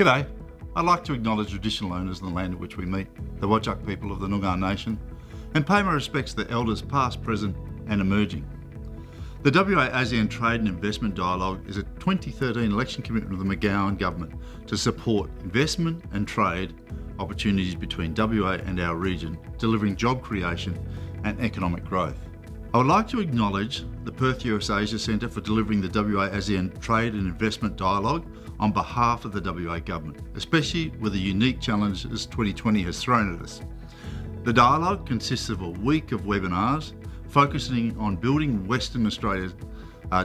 G'day. I'd like to acknowledge traditional owners of the land in which we meet, the Whadjuk people of the Noongar Nation, and pay my respects to the elders past, present and emerging. The WA-ASEAN Trade and Investment Dialogue is a 2013 election commitment of the McGowan government to support investment and trade opportunities between WA and our region, delivering job creation and economic growth. I would like to acknowledge the Perth US-Asia Centre for delivering the WA-ASEAN Trade and Investment Dialogue on behalf of the WA government, especially with the unique challenges 2020 has thrown at us. The dialogue consists of a week of webinars focusing on building Western Australia's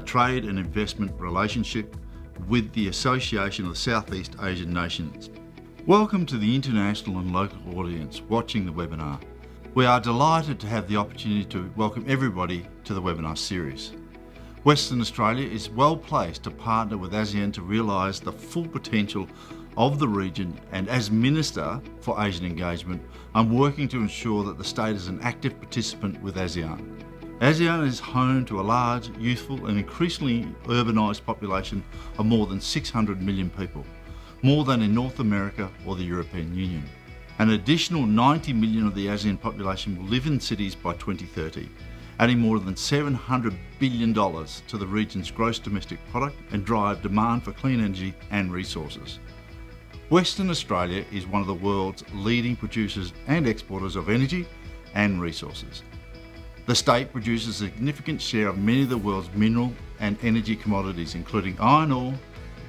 trade and investment relationship with the Association of Southeast Asian Nations. Welcome to the international and local audience watching the webinar. We are delighted to have the opportunity to welcome everybody to the webinar series. Western Australia is well placed to partner with ASEAN to realise the full potential of the region, and as Minister for Asian Engagement, I'm working to ensure that the state is an active participant with ASEAN. ASEAN is home to a large, youthful and increasingly urbanised population of more than 600 million people, more than in North America or the European Union. An additional 90 million of the ASEAN population will live in cities by 2030. Adding more than $700 billion to the region's gross domestic product and drive demand for clean energy and resources. Western Australia is one of the world's leading producers and exporters of energy and resources. The state produces a significant share of many of the world's mineral and energy commodities, including iron ore,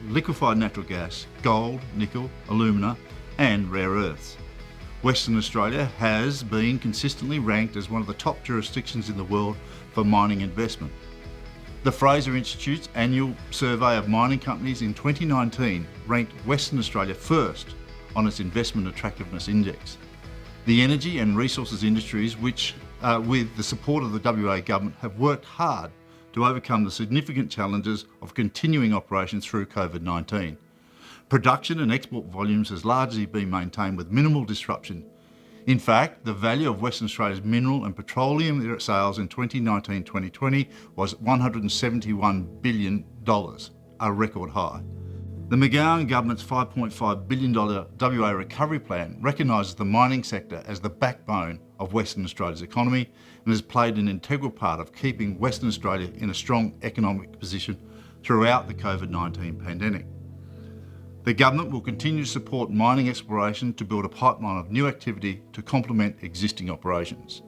liquefied natural gas, gold, nickel, alumina, and rare earths. Western Australia has been consistently ranked as one of the top jurisdictions in the world for mining investment. The Fraser Institute's annual survey of mining companies in 2019 ranked Western Australia first on its Investment Attractiveness Index. The energy and resources industries, which with the support of the WA government, have worked hard to overcome the significant challenges of continuing operations through COVID-19. Production and export volumes has largely been maintained with minimal disruption. In fact, the value of Western Australia's mineral and petroleum sales in 2019-2020 was $171 billion, a record high. The McGowan government's $5.5 billion WA recovery plan recognises the mining sector as the backbone of Western Australia's economy and has played an integral part of keeping Western Australia in a strong economic position throughout the COVID-19 pandemic. The government will continue to support mining exploration to build a pipeline of new activity to complement existing operations.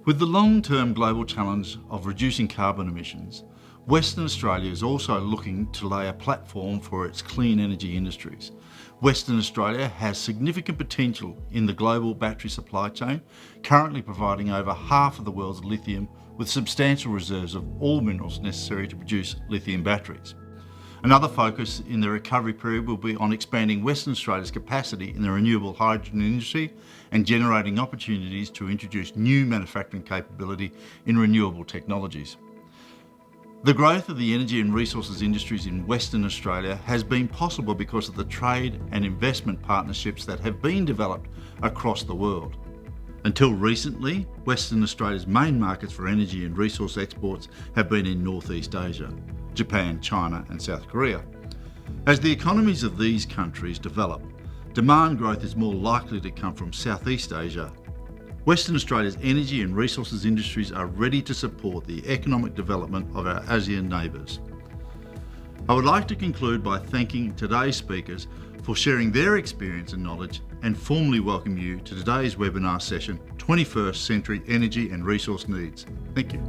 With the long-term global challenge of reducing carbon emissions, Western Australia is also looking to lay a platform for its clean energy industries. Western Australia has significant potential in the global battery supply chain, currently providing over half of the world's lithium with substantial reserves of all minerals necessary to produce lithium batteries. Another focus in the recovery period will be on expanding Western Australia's capacity in the renewable hydrogen industry and generating opportunities to introduce new manufacturing capability in renewable technologies. The growth of the energy and resources industries in Western Australia has been possible because of the trade and investment partnerships that have been developed across the world. Until recently, Western Australia's main markets for energy and resource exports have been in Northeast Asia, Japan, China and South Korea. As the economies of these countries develop, demand growth is more likely to come from Southeast Asia. Western Australia's energy and resources industries are ready to support the economic development of our ASEAN neighbours. I would like to conclude by thanking today's speakers for sharing their experience and knowledge, and formally welcome you to today's webinar session, 21st Century Energy and Resource Needs. Thank you.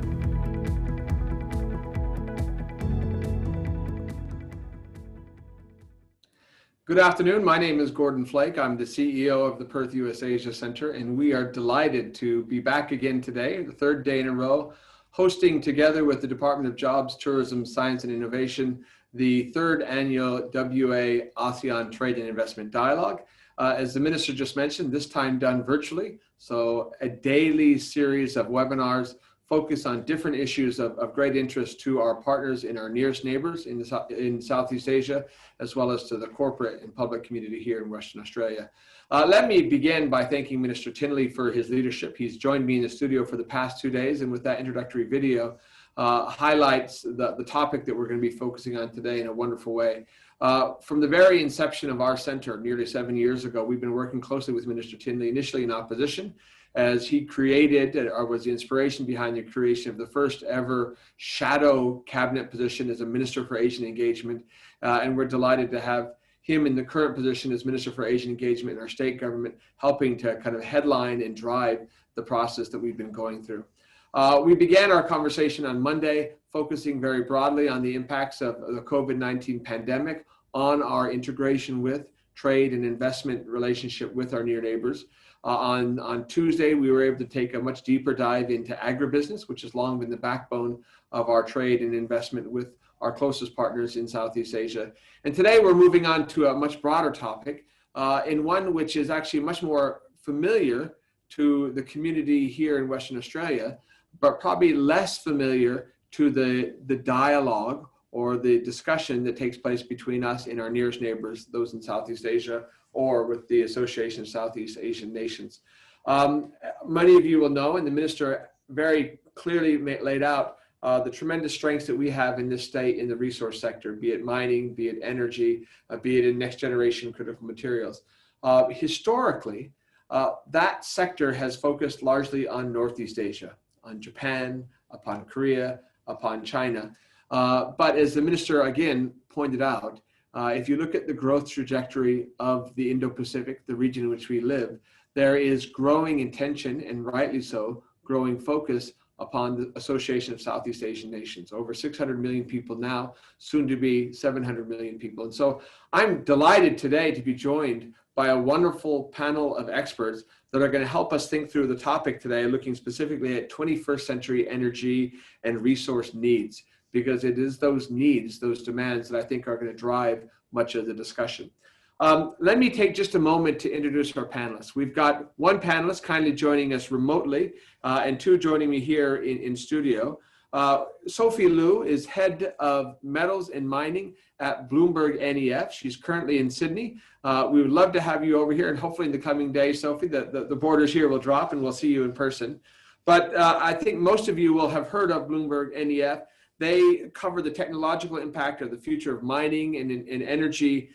Good afternoon. My name is Gordon Flake. I'm the CEO of the Perth US-Asia Centre, and we are delighted to be back again today, the third day in a row, hosting together with the Department of Jobs, Tourism, Science and Innovation, the third annual WA-ASEAN Trade and Investment Dialogue. As the Minister just mentioned, this time done virtually. So a daily series of webinars focus on different issues of great interest to our partners in our nearest neighbours in Southeast Asia, as well as to the corporate and public community here in Western Australia. Let me begin by thanking Minister Tinley for his leadership. He's joined me in the studio for the past 2 days, and with that introductory video, highlights the topic that we're going to be focusing on today in a wonderful way. From the very inception of our center nearly 7 years ago, we've been working closely with Minister Tinley, initially in opposition, as he created or was the inspiration behind the creation of the first ever shadow cabinet position as a Minister for Asian Engagement. And we're delighted to have him in the current position as Minister for Asian Engagement in our state government, helping to kind of headline and drive the process that we've been going through. We began our conversation on Monday, focusing very broadly on the impacts of the COVID-19 pandemic on our integration with, trade and investment relationship with our near neighbors. On Tuesday, we were able to take a much deeper dive into agribusiness, which has long been the backbone of our trade and investment with our closest partners in Southeast Asia. And today we're moving on to a much broader topic, and one which is actually much more familiar to the community here in Western Australia, but probably less familiar to the dialogue or the discussion that takes place between us and our nearest neighbors, those in Southeast Asia, or with the Association of Southeast Asian Nations. Many of you will know, and the minister very clearly laid out the tremendous strengths that we have in this state in the resource sector, be it mining, be it energy, be it in next generation critical materials. Historically, that sector has focused largely on Northeast Asia, on Japan, upon Korea, upon China. But as the minister again pointed out, if you look at the growth trajectory of the Indo-Pacific, the region in which we live, there is growing intention, and rightly so, growing focus upon the Association of Southeast Asian Nations. Over 600 million people now, soon to be 700 million people. And so I'm delighted today to be joined by a wonderful panel of experts that are going to help us think through the topic today, looking specifically at 21st century energy and resource needs, because it is those needs, those demands that I think are going to drive much of the discussion. Let me take just a moment to introduce our panelists. We've got one panelist kindly joining us remotely and two joining me here in studio. Sophie Liu is head of metals and mining at BLOOMBERG NEF. She's currently in Sydney. We would love to have you over here, and hopefully in the coming days, Sophie, the borders here will drop and we'll see you in person. But I think most of you will have heard of BLOOMBERG NEF. They cover the technological impact of the future of mining and energy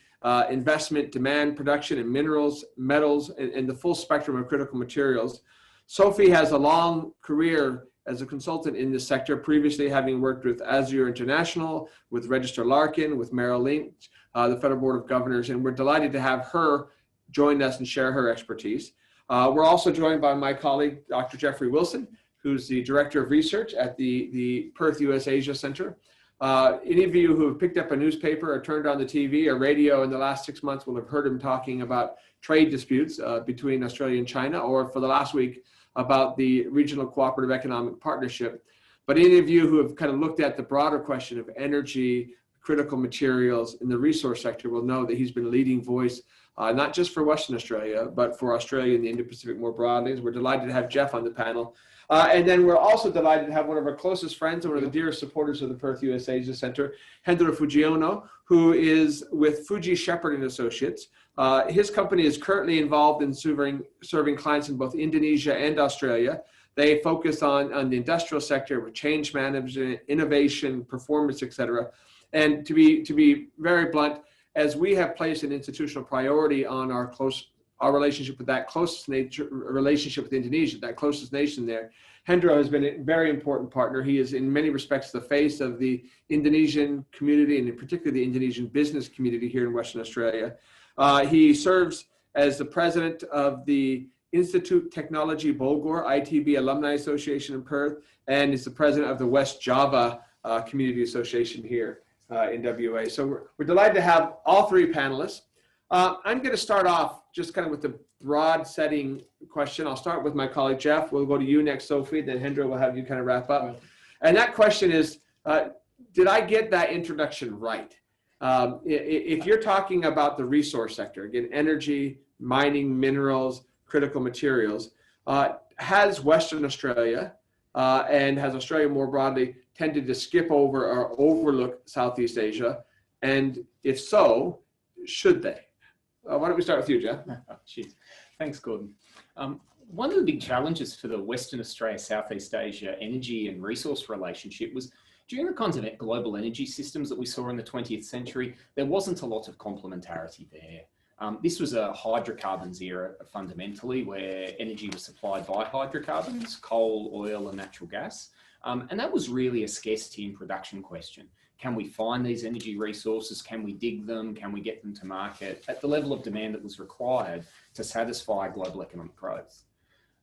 investment, demand, production, and minerals, metals, and the full spectrum of critical materials. Sophie has a long career as a consultant in this sector, previously having worked with Azure International, with Register Larkin, with Merrill Lynch, the Federal Board of Governors, and we're delighted to have her join us and share her expertise. We're also joined by my colleague, Dr. Jeffrey Wilson, who's the Director of Research at the Perth US-Asia Center. Any of you who have picked up a newspaper or turned on the TV or radio in the last 6 months will have heard him talking about trade disputes between Australia and China, or for the last week about the Regional Cooperative Economic Partnership. But any of you who have kind of looked at the broader question of energy, critical materials in the resource sector will know that he's been a leading voice, not just for Western Australia, but for Australia and the Indo-Pacific more broadly. So we're delighted to have Jeff on the panel. And then we're also delighted to have one of our closest friends and one of the dearest supporters of the Perth US-Asia Center, Hendro Fujiono, who is with Fuji Shepherd and Associates. His company is currently involved in serving clients in both Indonesia and Australia. They focus on the industrial sector with change management, innovation, performance, et cetera. And to be very blunt, as we have placed an institutional priority on our relationship with that closest relationship with Indonesia, that closest nation there, Hendro has been a very important partner. He is in many respects the face of the Indonesian community, and in particular the Indonesian business community here in Western Australia. He serves as the president of the Institute Technology Bogor, ITB Alumni Association in Perth, and is the president of the West Java Community Association here in WA. So we're delighted to have all three panelists. I'm going to start off just kind of with the broad setting question. I'll start with my colleague Jeff. We'll go to you next, Sophie. Then Hendro will have you kind of wrap up. Right. And that question is, did I get that introduction right? If you're talking about the resource sector, again, energy, mining, minerals, critical materials, has Western Australia and has Australia more broadly tended to skip over or overlook Southeast Asia? And if so, should they? Why don't we start with you, Jeff? Cheers. Thanks, Gordon. One of the big challenges for the Western Australia, Southeast Asia energy and resource relationship was during the kinds of global energy systems that we saw in the 20th century, there wasn't a lot of complementarity there. This was a hydrocarbons era fundamentally, where energy was supplied by hydrocarbons, coal, oil and natural gas. And that was really a scarcity and production question. Can we find these energy resources? Can we dig them? Can we get them to market at the level of demand that was required to satisfy global economic growth?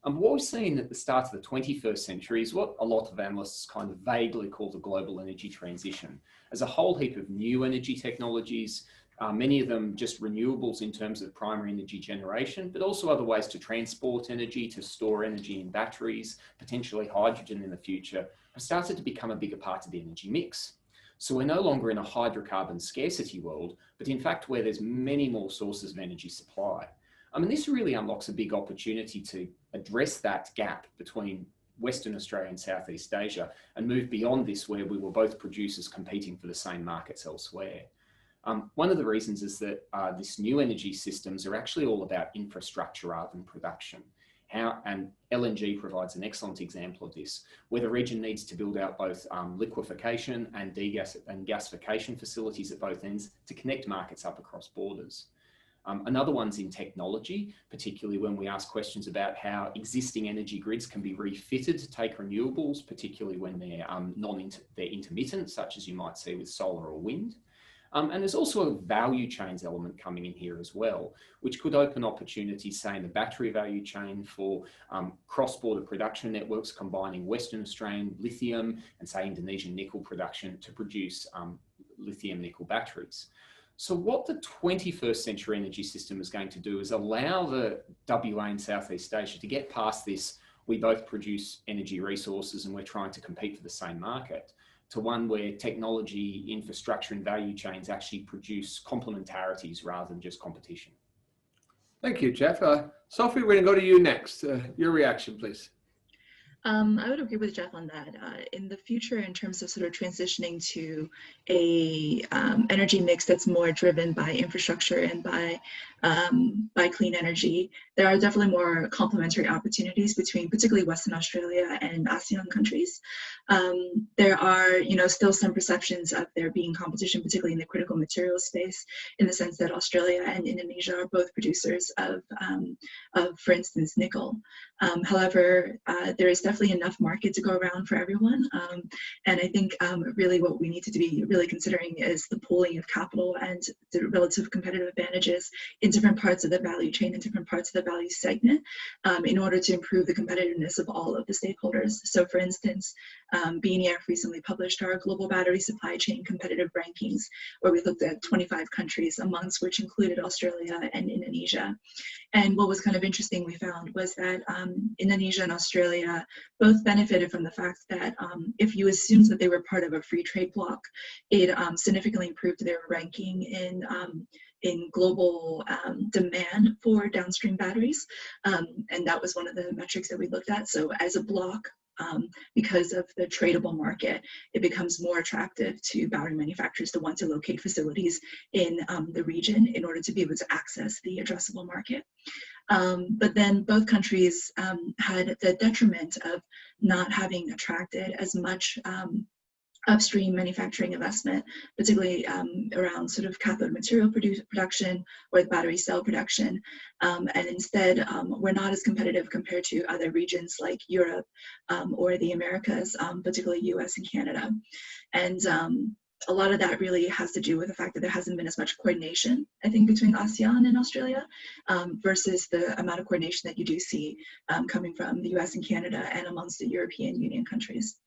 What we've seen at the start of the 21st century is what a lot of analysts kind of vaguely call the global energy transition. As a whole heap of new energy technologies, many of them just renewables in terms of primary energy generation, but also other ways to transport energy, to store energy in batteries, potentially hydrogen in the future, have started to become a bigger part of the energy mix. So we're no longer in a hydrocarbon scarcity world, but in fact where there's many more sources of energy supply. I mean, this really unlocks a big opportunity to address that gap between Western Australia and Southeast Asia and move beyond this, where we were both producers competing for the same markets elsewhere. One of the reasons is that these new energy systems are actually all about infrastructure rather than production. And LNG provides an excellent example of this, where the region needs to build out both liquefaction and gasification facilities at both ends to connect markets up across borders. Another one's in technology, particularly when we ask questions about how existing energy grids can be refitted to take renewables, particularly when they're intermittent, such as you might see with solar or wind. And there's also a value chains element coming in here as well, which could open opportunities, say, in the battery value chain for cross-border production networks combining Western Australian lithium and, say, Indonesian nickel production to produce lithium nickel batteries. So what the 21st century energy system is going to do is allow the WA and Southeast Asia to get past this, we both produce energy resources and we're trying to compete for the same market, to one where technology, infrastructure and value chains actually produce complementarities rather than just competition. Thank you, Jeff. Sophie, we're going to go to you next. Your reaction, please. I would agree with Jeff on that. In the future, in terms of sort of transitioning to a energy mix that's more driven by infrastructure and by clean energy, there are definitely more complementary opportunities between particularly Western Australia and ASEAN countries. There are, still some perceptions of there being competition, particularly in the critical materials space, in the sense that Australia and Indonesia are both producers of for instance, nickel. However, there is definitely enough market to go around for everyone. And I think really what we need to be really considering is the pooling of capital and the relative competitive advantages in different parts of the value chain and different parts of the value segment in order to improve the competitiveness of all of the stakeholders. So for instance, BNEF recently published our global battery supply chain competitive rankings, where we looked at 25 countries, amongst which included Australia and Indonesia. And what was kind of interesting we found was that Indonesia and Australia both benefited from the fact that if you assumed that they were part of a free trade bloc, it significantly improved their ranking in global demand for downstream batteries. And that was one of the metrics that we looked at. So as a bloc, because of the tradable market, it becomes more attractive to battery manufacturers to want to locate facilities in the region in order to be able to access the addressable market. But then both countries had the detriment of not having attracted as much upstream manufacturing investment, particularly around sort of cathode material production or battery cell production. And instead, we're not as competitive compared to other regions like Europe or the Americas, particularly US and Canada. And a lot of that really has to do with the fact that there hasn't been as much coordination, I think, between ASEAN and Australia versus the amount of coordination that you do see coming from the US and Canada and amongst the European Union countries.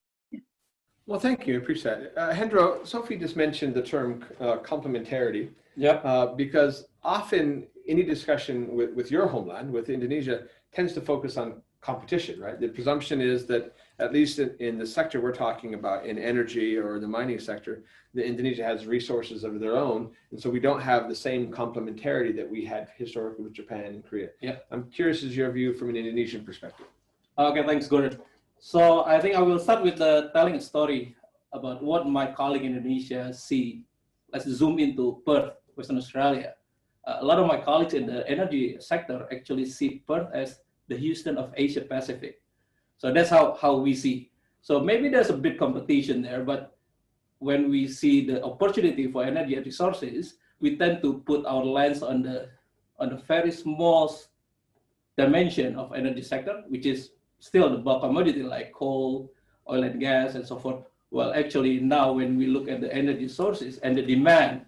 Well, thank you. I appreciate it. Hendro, Sophie just mentioned the term complementarity. Yep. Because often any discussion with your homeland, with Indonesia, tends to focus on competition, right? The presumption is that, at least in the sector we're talking about, in energy or the mining sector, that Indonesia has resources of their own, and so we don't have the same complementarity that we had historically with Japan and Korea. Yeah. I'm curious as your view from an Indonesian perspective. Okay, thanks, Gordon. So I think I will start with telling a story about what my colleague in Indonesia see. Let's zoom into Perth, Western Australia. A lot of my colleagues in the energy sector actually see Perth as the Houston of Asia Pacific. So that's how we see. So maybe there's a bit competition there, but when we see the opportunity for energy and resources, we tend to put our lens on the very small dimension of energy sector, which is still the bulk commodity like coal, oil and gas, and so forth. Well, actually now when we look at the energy sources and the demand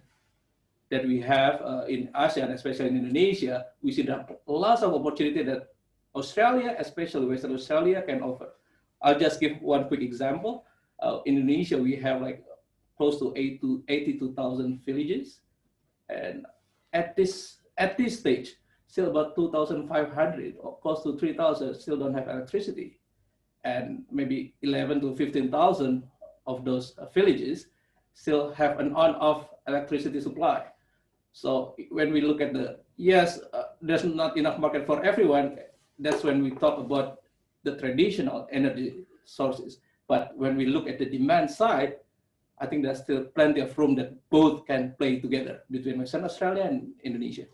that we have in ASEAN, especially in Indonesia, we see that lots of opportunity that Australia, especially Western Australia, can offer. I'll just give one quick example. In Indonesia, we have like close to 82,000 villages, and at this stage, still about 2,500 or close to 3,000 still don't have electricity, and maybe 11 to 15,000 of those villages still have an on-off electricity supply. So when we look at there's not enough market for everyone. That's when we talk about the traditional energy sources. But when we look at the demand side, I think there's still plenty of room that both can play together between Western Australia and Indonesia.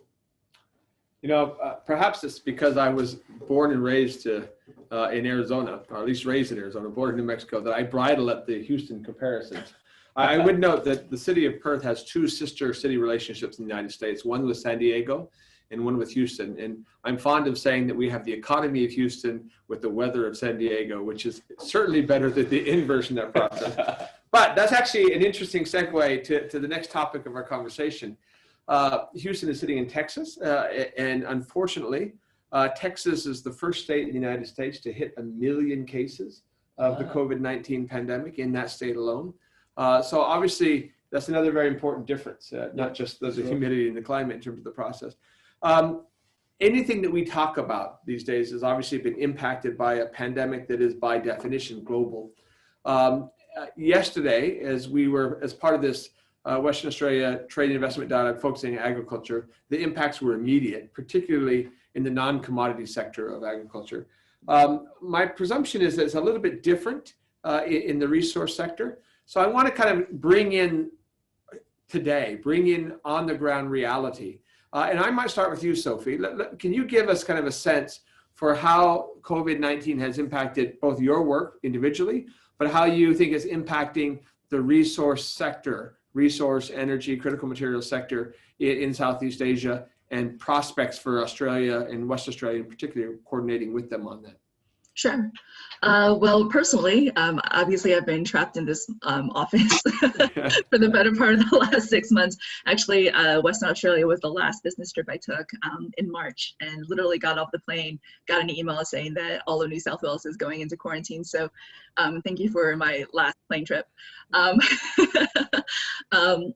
You know, perhaps it's because I was born and raised in Arizona, or at least raised in Arizona, born in New Mexico, that I bridle at the Houston comparisons. I would note that the city of Perth has two sister city relationships in the United States, one with San Diego and one with Houston. And I'm fond of saying that we have the economy of Houston with the weather of San Diego, which is certainly better than the inverse in that process. But that's actually an interesting segue to the next topic of our conversation. Houston is sitting in Texas, and unfortunately, Texas is the first state in the United States to hit 1 million cases of the COVID-19 pandemic in that state alone. So obviously, that's another very important difference, not just the humidity and the climate in terms of the process. Anything that we talk about these days has obviously been impacted by a pandemic that is by definition global. Yesterday, as part of this Western Australia Trade and Investment Dialogue focusing on agriculture, the impacts were immediate, particularly in the non-commodity sector of agriculture. My presumption is that it's a little bit different in the resource sector. So I want to kind of bring in on the ground reality. And I might start with you, Sophie. Can you give us kind of a sense for how COVID-19 has impacted both your work individually, but how you think it's impacting the resource sector, resource, energy, critical materials sector in Southeast Asia, and prospects for Australia and West Australia in particular, coordinating with them on that? Sure. Well, personally, obviously I've been trapped in this office for the better part of the last 6 months. Actually, Western Australia was the last business trip I took in March, and literally got off the plane, got an email saying that all of New South Wales is going into quarantine. So thank you for my last plane trip.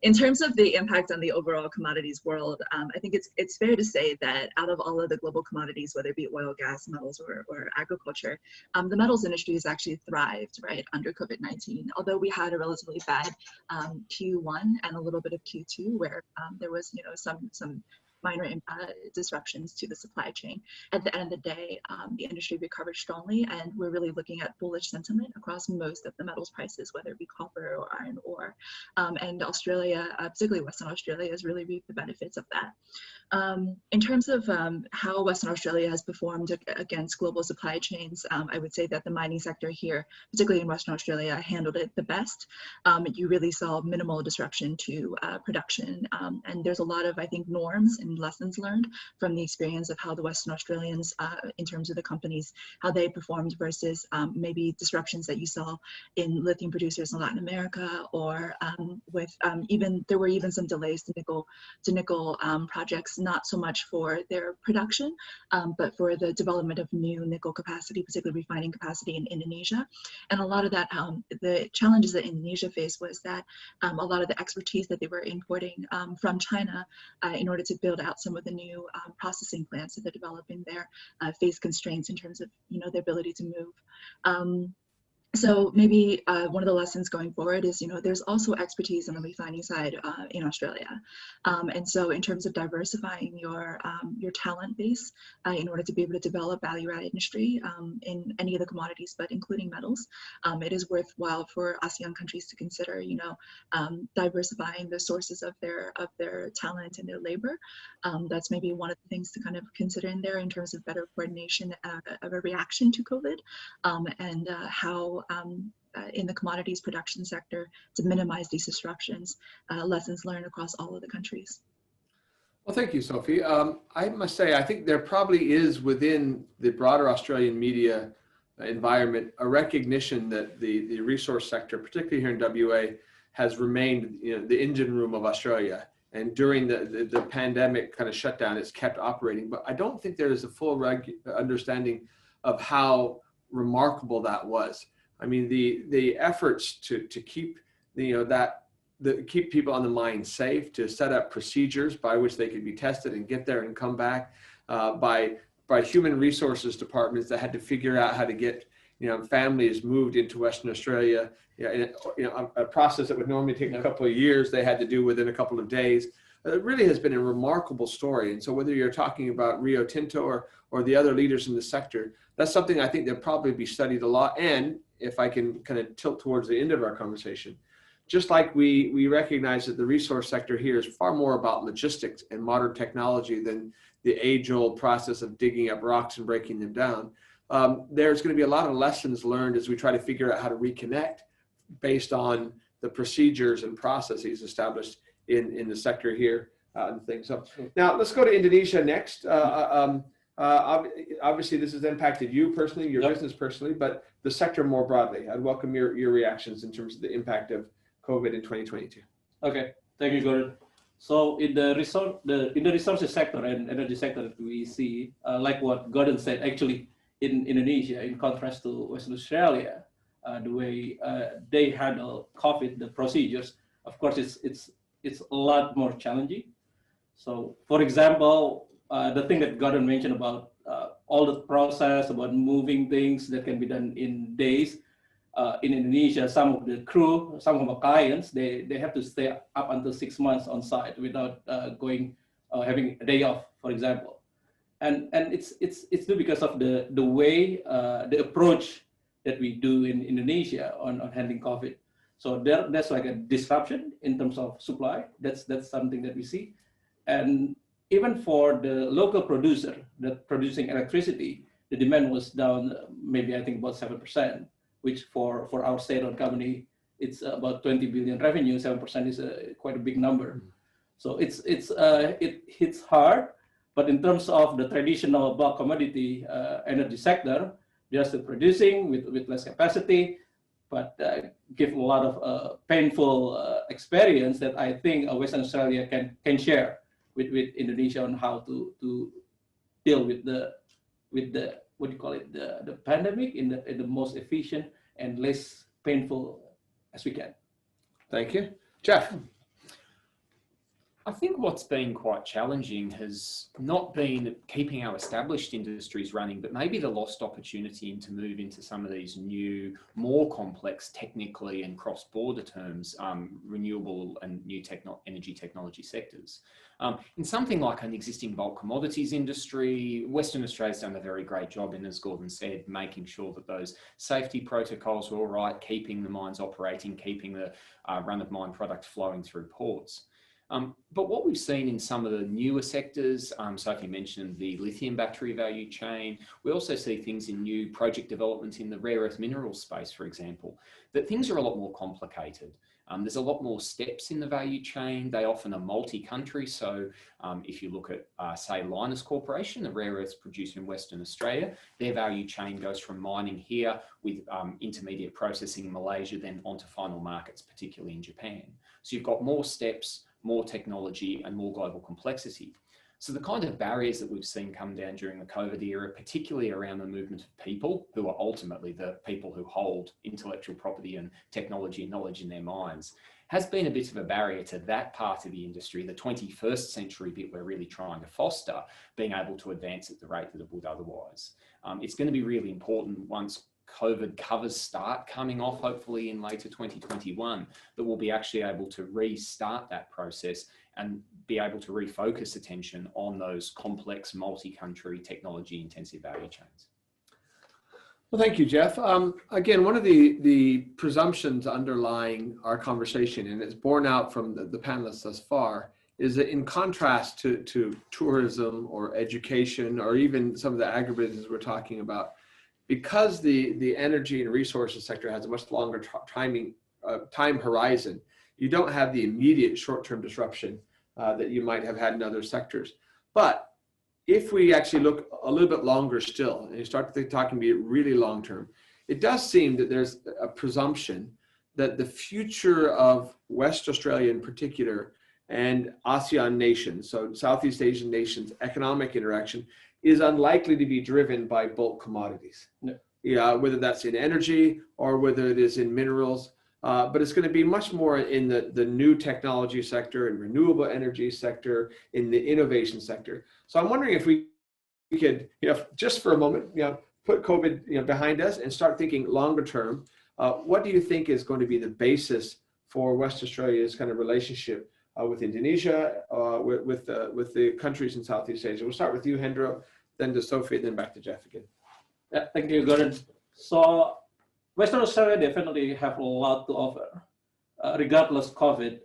In terms of the impact on the overall commodities world, I think it's fair to say that out of all of the global commodities, whether it be oil, gas, metals, or agriculture, the metals industry has actually thrived, right, under COVID-19. Although we had a relatively bad Q1 and a little bit of Q2 where there was, some minor disruptions to the supply chain. At the end of the day, the industry recovered strongly, and we're really looking at bullish sentiment across most of the metals prices, whether it be copper or iron ore. And Australia, particularly Western Australia, has really reaped the benefits of that. In terms of how Western Australia has performed against global supply chains, I would say that the mining sector here, particularly in Western Australia, handled it the best. You really saw minimal disruption to production, and there's a lot of, I think, norms and lessons learned from the experience of how the Western Australians, in terms of the companies, how they performed versus maybe disruptions that you saw in lithium producers in Latin America, or there were even some delays to nickel projects, not so much for their production, but for the development of new nickel capacity, particularly refining capacity in Indonesia. And a lot of that, the challenges that Indonesia faced was that a lot of the expertise that they were importing from China in order to build out some of the new processing plants that they're developing there face constraints in terms of their ability to move. So maybe one of the lessons going forward is, there's also expertise on the refining side in Australia. And so in terms of diversifying your talent base in order to be able to develop value-added industry in any of the commodities, but including metals, it is worthwhile for ASEAN countries to consider, diversifying the sources of their talent and their labor. That's maybe one of the things to kind of consider in there in terms of better coordination of a reaction to COVID, and how in the commodities production sector to minimize these disruptions, lessons learned across all of the countries. Well, thank you, Sophie. I must say, I think there probably is within the broader Australian media environment a recognition that the resource sector, particularly here in WA, has remained, you know, the engine room of Australia. And during the pandemic kind of shutdown, it's kept operating. But I don't think there is a full understanding of how remarkable that was. I mean, the efforts to keep, you know, keep people on the mine safe, to set up procedures by which they could be tested and get there and come back, by human resources departments that had to figure out how to get, you know, families moved into Western Australia. You know, a process that would normally take a couple of years, they had to do within a couple of days. It really has been a remarkable story. And so whether you're talking about Rio Tinto or the other leaders in the sector, that's something I think they'll probably be studied a lot. And if I can kind of tilt towards the end of our conversation, just like we recognize that the resource sector here is far more about logistics and modern technology than the age-old process of digging up rocks and breaking them down. There's going to be a lot of lessons learned as we try to figure out how to reconnect based on the procedures and processes established in the sector here and things. So now let's go to Indonesia next. Obviously, this has impacted you personally, your business personally, but the sector more broadly. I'd welcome your reactions in terms of the impact of COVID in 2022. Okay, thank you, Gordon. So in the resources sector and energy sector, we see, like what Gordon said, actually in Indonesia, in contrast to Western Australia, the way they handle COVID, the procedures, of course, it's a lot more challenging. So, for example, the thing that Gordon mentioned about all the process about moving things that can be done in days. In Indonesia, some of the crew, some of our clients, they have to stay up until 6 months on site without having a day off, for example. And it's due because of the way, the approach that we do in Indonesia on handling COVID. So there's like a disruption in terms of supply. That's something that we see. And even for the local producer that producing electricity, the demand was down maybe I think about 7%, which for our state-owned company, it's about 20 billion revenue. 7% is quite a big number. So it hits hard. But in terms of the traditional bulk commodity energy sector, they are still producing with less capacity, but give a lot of painful experience that I think Western Australia can share with Indonesia on how to deal with the what do you call it, the pandemic in the most efficient and less painful as we can. Thank you, Jeff. I think what's been quite challenging has not been keeping our established industries running, but maybe the lost opportunity to move into some of these new, more complex technically and cross-border terms, renewable and new energy technology sectors. In something like an existing bulk commodities industry, Western Australia's done a very great job in, as Gordon said, making sure that those safety protocols are all right, keeping the mines operating, keeping the run-of-mine product flowing through ports. But what we've seen in some of the newer sectors, Sophie mentioned the lithium battery value chain. We also see things in new project development in the rare earth minerals space, for example, that things are a lot more complicated. There's a lot more steps in the value chain. They often are multi-country. So if you look at, say, Linus Corporation, the rare earths producer in Western Australia, their value chain goes from mining here with intermediate processing in Malaysia, then onto final markets, particularly in Japan. So you've got more steps, more technology and more global complexity. So the kind of barriers that we've seen come down during the COVID era, particularly around the movement of people, who are ultimately the people who hold intellectual property and technology and knowledge in their minds, has been a bit of a barrier to that part of the industry, the 21st century bit we're really trying to foster, being able to advance at the rate that it would otherwise. It's going to be really important once COVID covers start coming off, hopefully in later 2021, that we'll be actually able to restart that process and be able to refocus attention on those complex multi-country technology intensive value chains. Well, thank you, Jeff. Again, one of the presumptions underlying our conversation, and it's borne out from the panelists thus far, is that in contrast to tourism or education or even some of the agribusiness we're talking about, because the energy and resources sector has a much longer time horizon, you don't have the immediate short-term disruption that you might have had in other sectors. But if we actually look a little bit longer still, and you start talking about really long-term, it does seem that there's a presumption that the future of West Australia in particular and ASEAN nations, so Southeast Asian nations, economic interaction is unlikely to be driven by bulk commodities. No. Yeah, whether that's in energy or whether it is in minerals, but it's going to be much more in the new technology sector and renewable energy sector, in the innovation sector. So I'm wondering if we could, just for a moment, put COVID behind us and start thinking longer term. What do you think is going to be the basis for West Australia's kind of relationship with Indonesia, with the countries in Southeast Asia? We'll start with you, Hendro, then to Sophie, then back to Jeff again. Yeah, thank you, Gordon. So Western Australia definitely have a lot to offer. Regardless of COVID,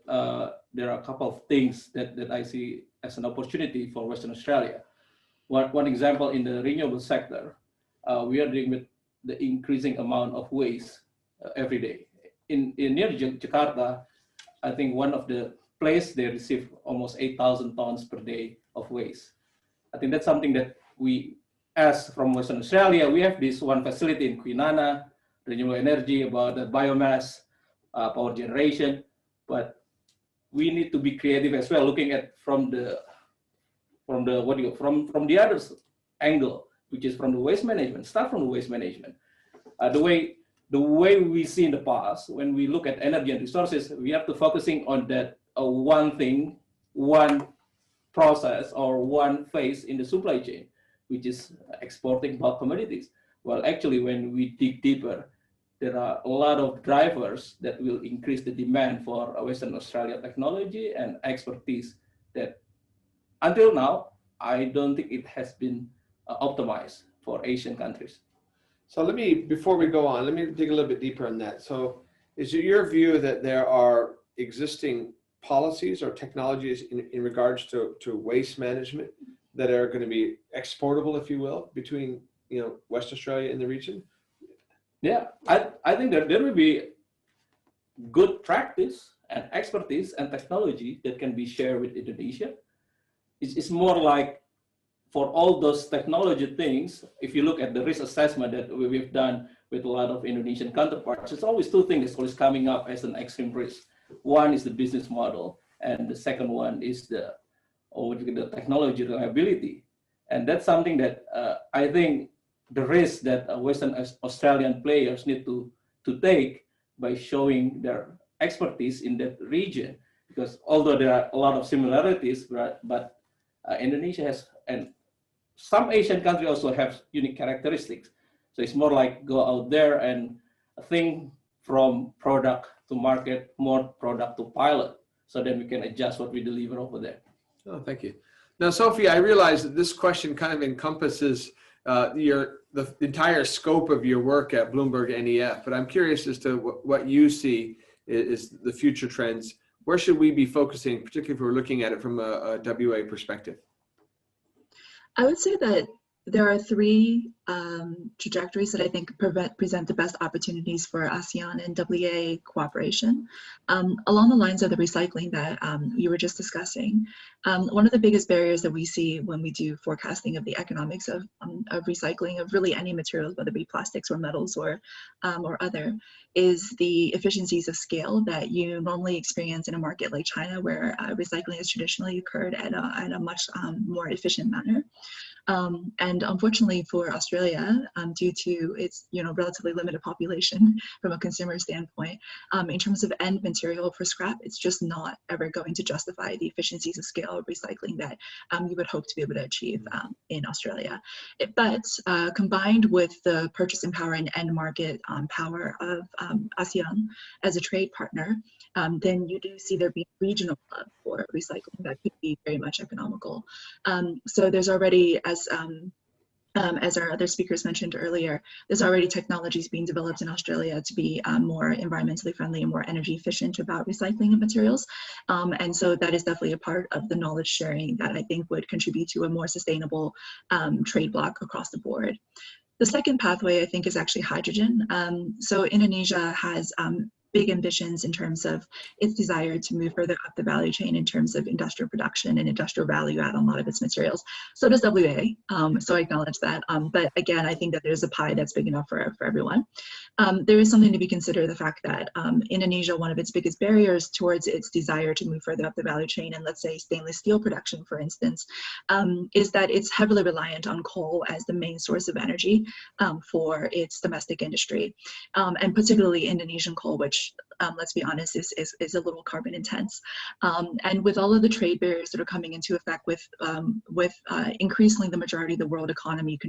there are a couple of things that I see as an opportunity for Western Australia. One example in the renewable sector, we are dealing with the increasing amount of waste every day. In near Jakarta, I think one of the places they receive almost 8,000 tons per day of waste. I think that's something that we, as from Western Australia, we have this one facility in Kwinana, renewable energy, about the biomass, power generation, but we need to be creative as well, looking at from the other angle, which is from the waste management. Start from the waste management. The way we see in the past, when we look at energy and resources, we have to focusing on that one thing, one process, or one phase in the supply chain, which is exporting bulk commodities. Well, actually, when we dig deeper, there are a lot of drivers that will increase the demand for Western Australia technology and expertise that until now, I don't think it has been optimized for Asian countries. So before we go on, let me dig a little bit deeper on that. So is it your view that there are existing policies or technologies in regards to waste management that are going to be exportable, if you will, between West Australia and the region? Yeah, I think that there will be good practice and expertise and technology that can be shared with Indonesia. It's more like for all those technology things, if you look at the risk assessment that we've done with a lot of Indonesian counterparts, it's always two things that's always coming up as an extreme risk. One is the business model, and the second one is the technology reliability. And that's something that I think the risk that Western Australian players need to take by showing their expertise in that region. Because although there are a lot of similarities, but Indonesia has, and some Asian countries also have unique characteristics. So it's more like go out there and think from product to market, more product to pilot, so then we can adjust what we deliver over there. Oh, thank you. Now, Sophie, I realize that this question kind of encompasses the entire scope of your work at Bloomberg NEF, but I'm curious as to what you see is the future trends. Where should we be focusing, particularly if we're looking at it from a WA perspective? I would say that there are three trajectories that I think present the best opportunities for ASEAN and WA cooperation. Along the lines of the recycling that you were just discussing, one of the biggest barriers that we see when we do forecasting of the economics of recycling of really any materials, whether it be plastics or metals or other, is the efficiencies of scale that you normally experience in a market like China, where recycling has traditionally occurred at a much more efficient manner. And unfortunately for Australia, due to its relatively limited population from a consumer standpoint, in terms of end material for scrap, it's just not ever going to justify the efficiencies of scale of recycling that you would hope to be able to achieve in Australia. But combined with the purchasing power and end market power of ASEAN as a trade partner, then you do see there being regional hub for recycling that could be very much economical. So there's already, as our other speakers mentioned earlier, there's already technologies being developed in Australia to be more environmentally friendly and more energy efficient about recycling of materials. And so that is definitely a part of the knowledge sharing that I think would contribute to a more sustainable trade bloc across the board. The second pathway, I think, is actually hydrogen. So Indonesia has big ambitions in terms of its desire to move further up the value chain in terms of industrial production and industrial value add on a lot of its materials. So does WA, so I acknowledge that. But again, I think that there's a pie that's big enough for everyone. There is something to be considered, the fact that Indonesia, one of its biggest barriers towards its desire to move further up the value chain, and let's say stainless steel production, for instance, is that it's heavily reliant on coal as the main source of energy for its domestic industry, and particularly Indonesian coal, which let's be honest, is a little carbon intense. And with all of the trade barriers that are coming into effect with increasingly the majority of the world economy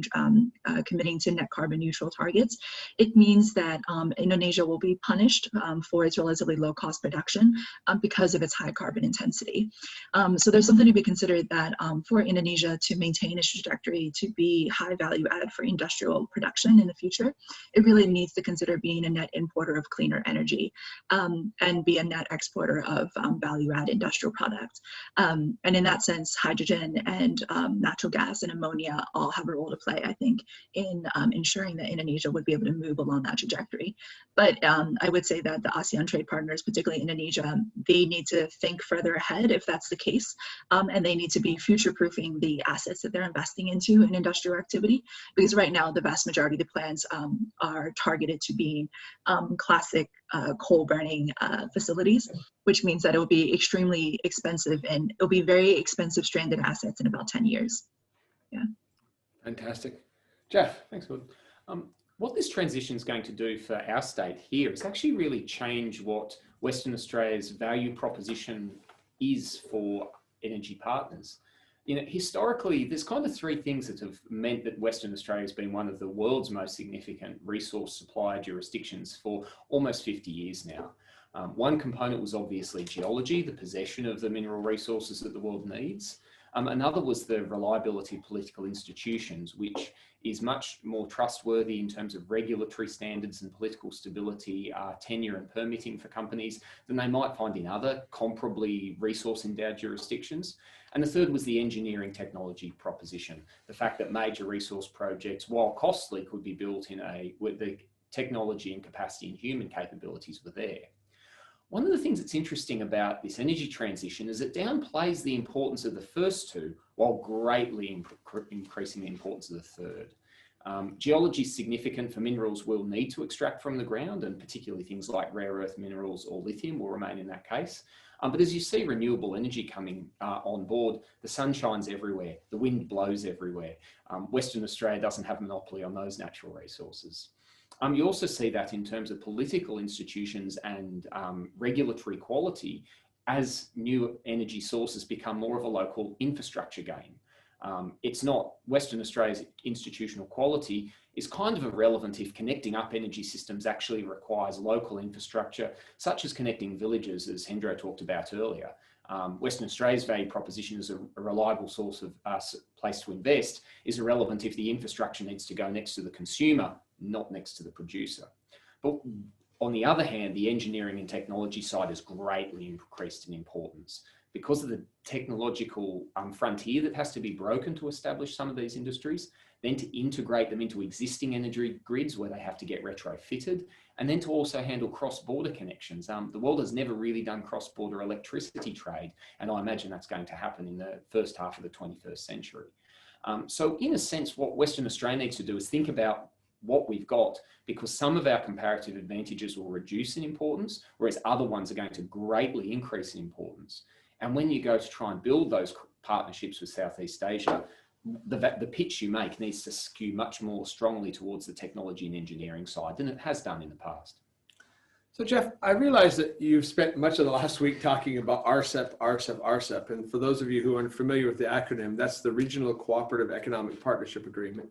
committing to net carbon neutral targets, it means that Indonesia will be punished for its relatively low cost production because of its high carbon intensity. So there's something to be considered that for Indonesia to maintain its trajectory to be high value add for industrial production in the future, it really needs to consider being a net importer of cleaner energy. And be a net exporter of value-add industrial products. And in that sense, hydrogen and natural gas and ammonia all have a role to play, I think, in ensuring that Indonesia would be able to move along that trajectory. But I would say that the ASEAN trade partners, particularly Indonesia, they need to think further ahead if that's the case, and they need to be future-proofing the assets that they're investing into in industrial activity, because right now the vast majority of the plants are targeted to being classic coal burning facilities, which means that it will be extremely expensive, and it'll be very expensive stranded assets in about 10 years. Yeah. Fantastic. Jeff. Thanks, Gordon. What this transition is going to do for our state here is actually really change what Western Australia's value proposition is for energy partners. You know, historically, there's kind of three things that have meant that Western Australia has been one of the world's most significant resource supply jurisdictions for almost 50 years now. One component was obviously geology, the possession of the mineral resources that the world needs. Another was the reliability of political institutions, which is much more trustworthy in terms of regulatory standards and political stability, tenure and permitting for companies than they might find in other comparably resource-endowed jurisdictions. And the third was the engineering technology proposition, the fact that major resource projects, while costly, could be built with the technology and capacity and human capabilities were there. One of the things that's interesting about this energy transition is it downplays the importance of the first two while greatly increasing the importance of the third. Geology is significant for minerals we'll need to extract from the ground, and particularly things like rare earth minerals or lithium will remain in that case. But as you see renewable energy coming on board, the sun shines everywhere, the wind blows everywhere. Western Australia doesn't have a monopoly on those natural resources. You also see that in terms of political institutions and regulatory quality as new energy sources become more of a local infrastructure game. It's not Western Australia's institutional quality is kind of irrelevant if connecting up energy systems actually requires local infrastructure, such as connecting villages, as Hendro talked about earlier. Western Australia's value proposition as a reliable source of place to invest is irrelevant if the infrastructure needs to go next to the consumer, not next to the producer. But on the other hand, the engineering and technology side has greatly increased in importance because of the technological frontier that has to be broken to establish some of these industries, then to integrate them into existing energy grids where they have to get retrofitted, and then to also handle cross-border connections. The world has never really done cross-border electricity trade, and I imagine that's going to happen in the first half of the 21st century. So in a sense, what Western Australia needs to do is think about what we've got, because some of our comparative advantages will reduce in importance, whereas other ones are going to greatly increase in importance. And when you go to try and build those partnerships with Southeast Asia, the pitch you make needs to skew much more strongly towards the technology and engineering side than it has done in the past. So Jeff, I realize that you've spent much of the last week talking about RCEP. And for those of you who aren't familiar with the acronym, that's the Regional Cooperative Economic Partnership Agreement.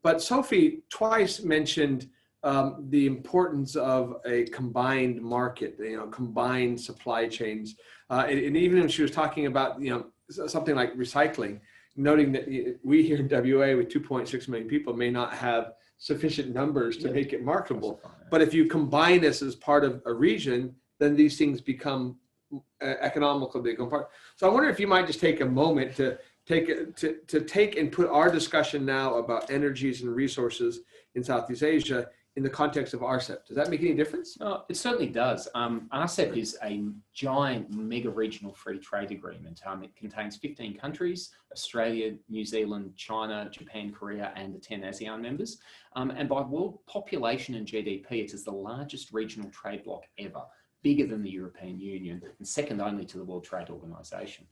But Sophie twice mentioned the importance of a combined market, combined supply chains. And even when she was talking about, something like recycling, noting that we here in WA with 2.6 million people may not have sufficient numbers to make it marketable. But if you combine this as part of a region, then these things become economical. They become part. So I wonder if you might just take a moment to take and put our discussion now about energies and resources in Southeast Asia in the context of RCEP. Does that make any difference? Oh, it certainly does. RCEP is a giant mega regional free trade agreement. It contains 15 countries: Australia, New Zealand, China, Japan, Korea, and the 10 ASEAN members. And by world population and GDP, it is the largest regional trade bloc ever, bigger than the European Union and second only to the World Trade Organization.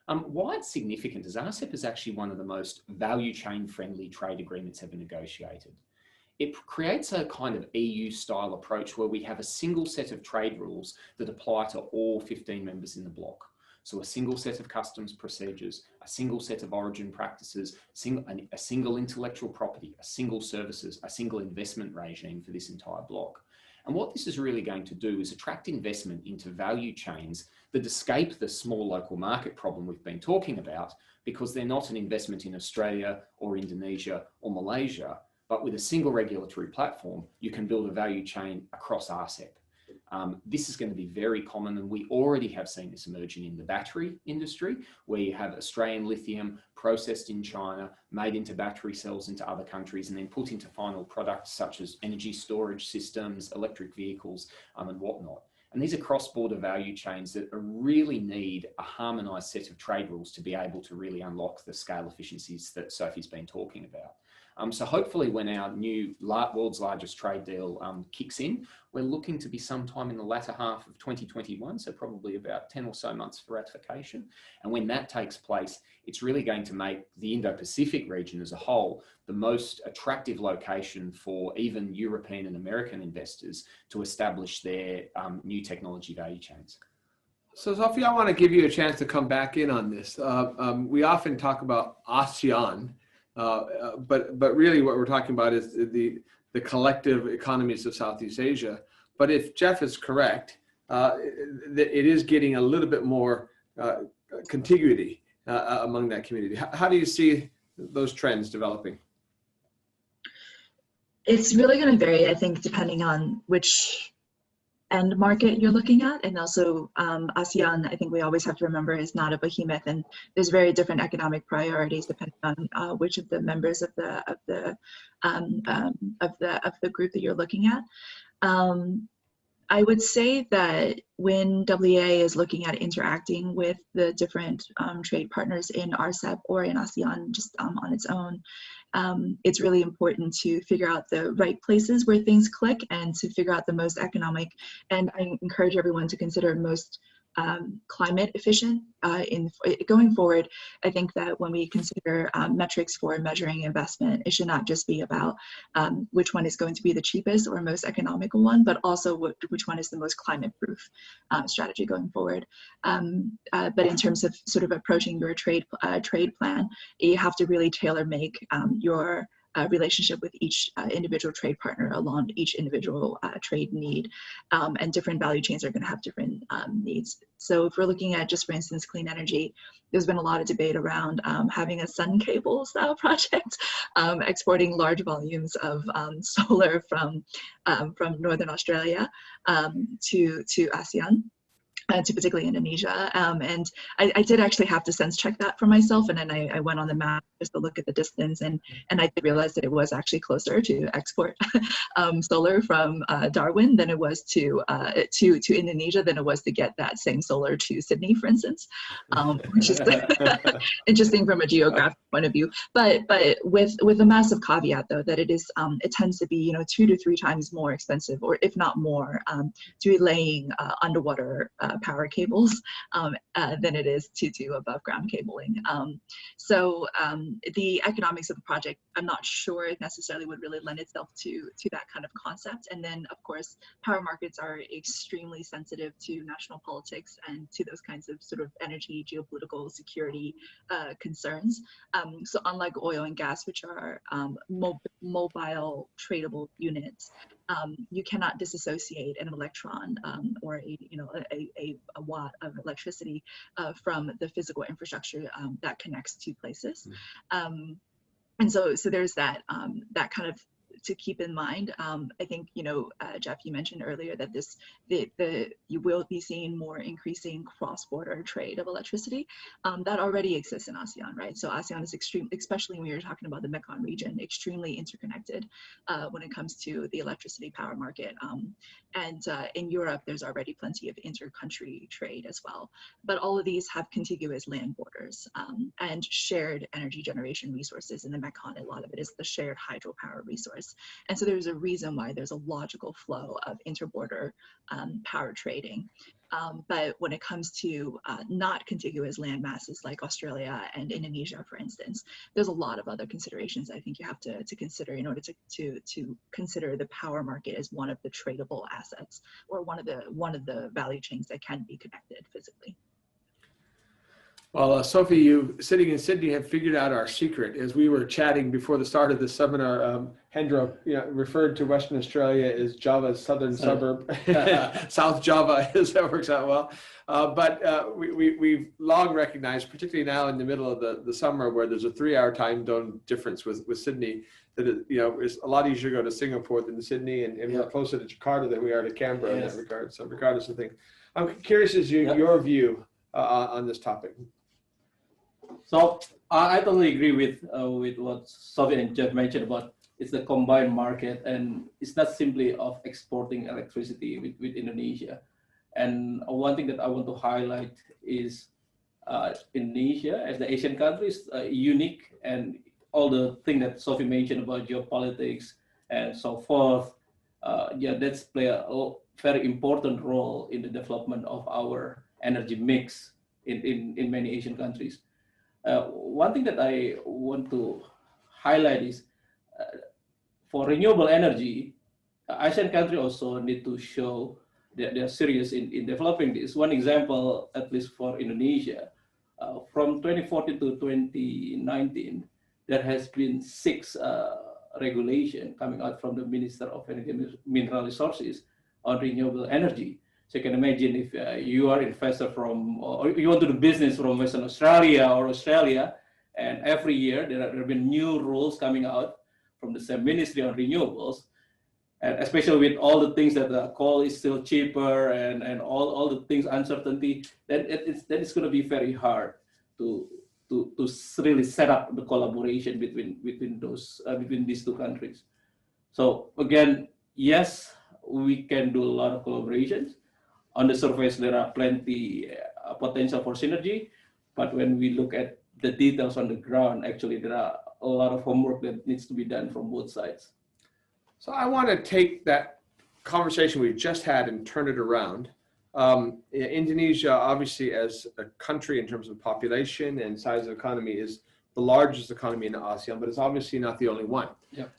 Why it's significant is RCEP is actually one of the most value chain friendly trade agreements ever negotiated. It creates a kind of EU-style approach where we have a single set of trade rules that apply to all 15 members in the bloc. So a single set of customs procedures, a single set of origin practices, a single intellectual property, a single services, a single investment regime for this entire bloc. And what this is really going to do is attract investment into value chains that escape the small local market problem we've been talking about, because they're not an investment in Australia or Indonesia or Malaysia. But with a single regulatory platform, you can build a value chain across RCEP. This is going to be very common, and we already have seen this emerging in the battery industry, where you have Australian lithium processed in China, made into battery cells into other countries, and then put into final products such as energy storage systems, electric vehicles, and whatnot. And these are cross-border value chains that really need a harmonised set of trade rules to be able to really unlock the scale efficiencies that Sophie's been talking about. So hopefully when our new world's largest trade deal kicks in, we're looking to be sometime in the latter half of 2021, so probably about 10 or so months for ratification. And when that takes place, it's really going to make the Indo-Pacific region as a whole the most attractive location for even European and American investors to establish their new technology value chains. So Sophie, I want to give you a chance to come back in on this. We often talk about ASEAN, but really what we're talking about is the collective economies of Southeast Asia. But if Jeff is correct, it is getting a little bit more contiguity among that community. How do you see those trends developing? It's really going to vary, I think, depending on which end market you're looking at. And also ASEAN, I think we always have to remember, is not a behemoth, and there's very different economic priorities depending on which of the members of the group that you're looking at. I would say that when WA is looking at interacting with the different trade partners in RCEP or in ASEAN just on its own, it's really important to figure out the right places where things click and to figure out the most economic, and I encourage everyone to consider most climate efficient going forward. I think that when we consider metrics for measuring investment, it should not just be about which one is going to be the cheapest or most economical one, but also which one is the most climate proof strategy going forward. But in terms of sort of approaching your trade plan, you have to really tailor make your relationship with each individual trade partner along each individual trade need, and different value chains are going to have different needs. So if we're looking at just, for instance, clean energy, there's been a lot of debate around having a sun cable style project, exporting large volumes of solar from Northern Australia to ASEAN. To particularly Indonesia, and I did actually have to sense check that for myself, and then I went on the map just to look at the distance, and I did realize that it was actually closer to export solar from Darwin than it was to Indonesia than it was to get that same solar to Sydney, for instance, which is interesting from a geographic point of view. But with a massive caveat though, that it tends to be 2 to 3 times more expensive, or if not more, to be laying underwater power cables than it is to do above ground cabling. So the economics of the project, I'm not sure it necessarily would really lend itself to that kind of concept. And then of course, power markets are extremely sensitive to national politics and to those kinds of sort of energy, geopolitical, security concerns. So unlike oil and gas, which are mobile tradable units, you cannot disassociate an electron or a watt of electricity from the physical infrastructure that connects two places. And so there's that kind of to keep in mind. I think, Jeff, you mentioned earlier that you will be seeing more increasing cross-border trade of electricity. That already exists in ASEAN, right? So ASEAN is especially when you're talking about the Mekong region, extremely interconnected when it comes to the electricity power market. And in Europe, there's already plenty of inter-country trade as well. But all of these have contiguous land borders and shared energy generation resources. In the Mekong, a lot of it is the shared hydropower resource. And so there's a reason why there's a logical flow of inter-border power trading. But when it comes to not contiguous land masses like Australia and Indonesia, for instance, there's a lot of other considerations I think you have to consider in order to consider the power market as one of the tradable assets or one of the value chains that can be connected physically. Well, Sophie, you sitting in Sydney have figured out our secret. As we were chatting before the start of the seminar, Hendra referred to Western Australia as Java's southern suburb. South Java, as that works out well. But we've long recognized, particularly now in the middle of the summer where there's a 3-hour time zone difference with Sydney, that it's a lot easier to go to Singapore than Sydney, and we're closer to Jakarta than we are to Canberra in that regard. So regardless of things, I'm curious as your view on this topic. So I totally agree with what Sophie and Jeff mentioned about it's the combined market, and it's not simply of exporting electricity with Indonesia. And one thing that I want to highlight is Indonesia as the Asian countries unique, and all the thing that Sophie mentioned about geopolitics and so forth. That's play a very important role in the development of our energy mix in many Asian countries. One thing that I want to highlight is for renewable energy, ASEAN countries also need to show that they're serious in developing this. One example, at least for Indonesia, from 2014 to 2019, there has been 6 regulations coming out from the Minister of Energy and Mineral Resources on renewable energy. So you can imagine if you are an investor or you want to do business from Western Australia or Australia, and every year there have been new rules coming out from the same ministry on renewables, and especially with all the things that coal is still cheaper and all the things, uncertainty, then it's going to be very hard to really set up the collaboration between these 2 countries. So again, yes, we can do a lot of collaborations. On the surface, there are plenty potential for synergy, but when we look at the details on the ground, actually there are a lot of homework that needs to be done from both sides. So I want to take that conversation we just had and turn it around. Indonesia, obviously, as a country in terms of population and size of economy, is the largest economy in ASEAN, but it's obviously not the only one. Yep.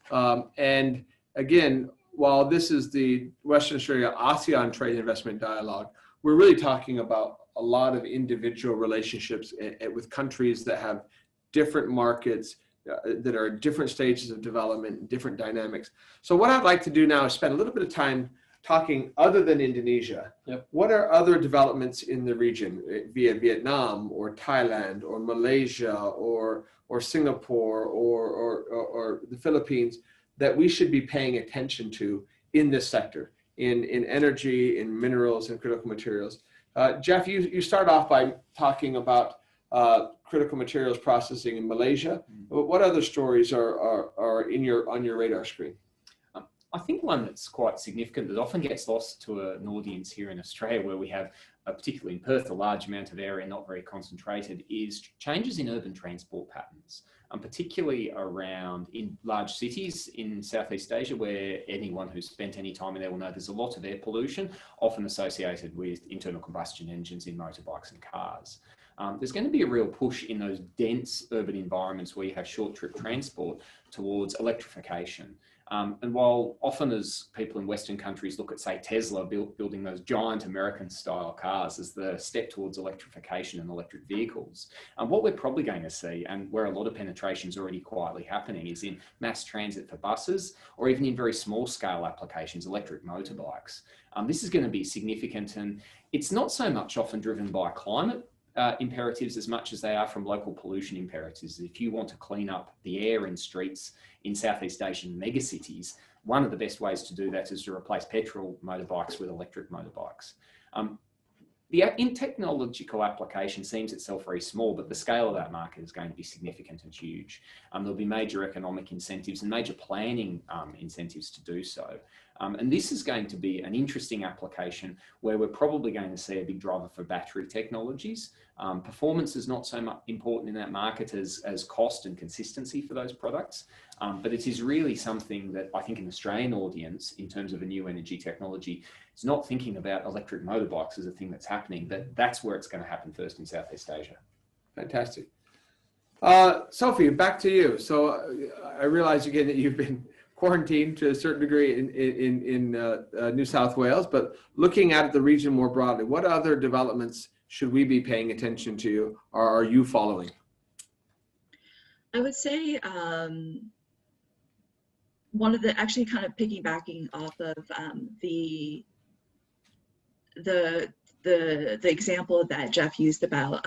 And again, while this is the Western Australia-ASEAN trade and investment dialogue, we're really talking about a lot of individual relationships with countries that have different markets, that are at different stages of development, different dynamics. So what I'd like to do now is spend a little bit of time talking, other than Indonesia, what are other developments in the region via Vietnam or Thailand or Malaysia or Singapore or the Philippines that we should be paying attention to in this sector, in energy, in minerals and critical materials. Jeff, you start off by talking about critical materials processing in Malaysia. What other stories are on your radar screen? I think one that's quite significant that often gets lost to an audience here in Australia, where we have, particularly in Perth, a large amount of area not very concentrated, is changes in urban transport patterns, particularly around in large cities in Southeast Asia, where anyone who's spent any time in there will know there's a lot of air pollution, often associated with internal combustion engines in motorbikes and cars. There's going to be a real push in those dense urban environments where you have short trip transport towards electrification. And while often as people in Western countries look at, say, Tesla building those giant American style cars as the step towards electrification and electric vehicles, what we're probably going to see, and where a lot of penetration is already quietly happening, is in mass transit for buses, or even in very small scale applications, electric motorbikes. This is going to be significant, and it's not so much often driven by climate imperatives as much as they are from local pollution imperatives. If you want to clean up the air in streets in Southeast Asian megacities, one of the best ways to do that is to replace petrol motorbikes with electric motorbikes. The technological application seems itself very small, but the scale of that market is going to be significant and huge. There'll be major economic incentives and major planning incentives to do so. And this is going to be an interesting application where we're probably going to see a big driver for battery technologies. Performance is not so much important in that market as cost and consistency for those products. But it is really something that I think an Australian audience, in terms of a new energy technology, is not thinking about electric motorbikes as a thing that's happening, but that's where it's going to happen first in Southeast Asia. Fantastic. Sophie, back to you. So I realize again that you've been quarantined to a certain degree in New South Wales, but looking at the region more broadly, what other developments should we be paying attention to, or are you following? I would say one of the, actually kind of piggybacking off of the example that Jeff used about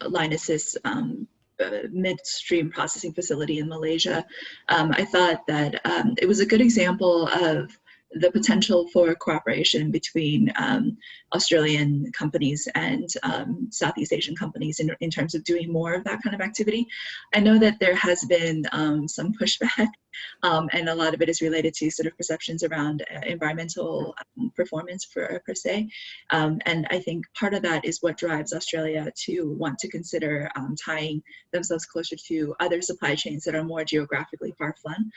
Linus's midstream processing facility in Malaysia, I thought that it was a good example of the potential for cooperation between Australian companies and Southeast Asian companies in terms of doing more of that kind of activity. I know that there has been some pushback, and a lot of it is related to sort of perceptions around environmental performance per se. And I think part of that is what drives Australia to want to consider tying themselves closer to other supply chains that are more geographically far-flung,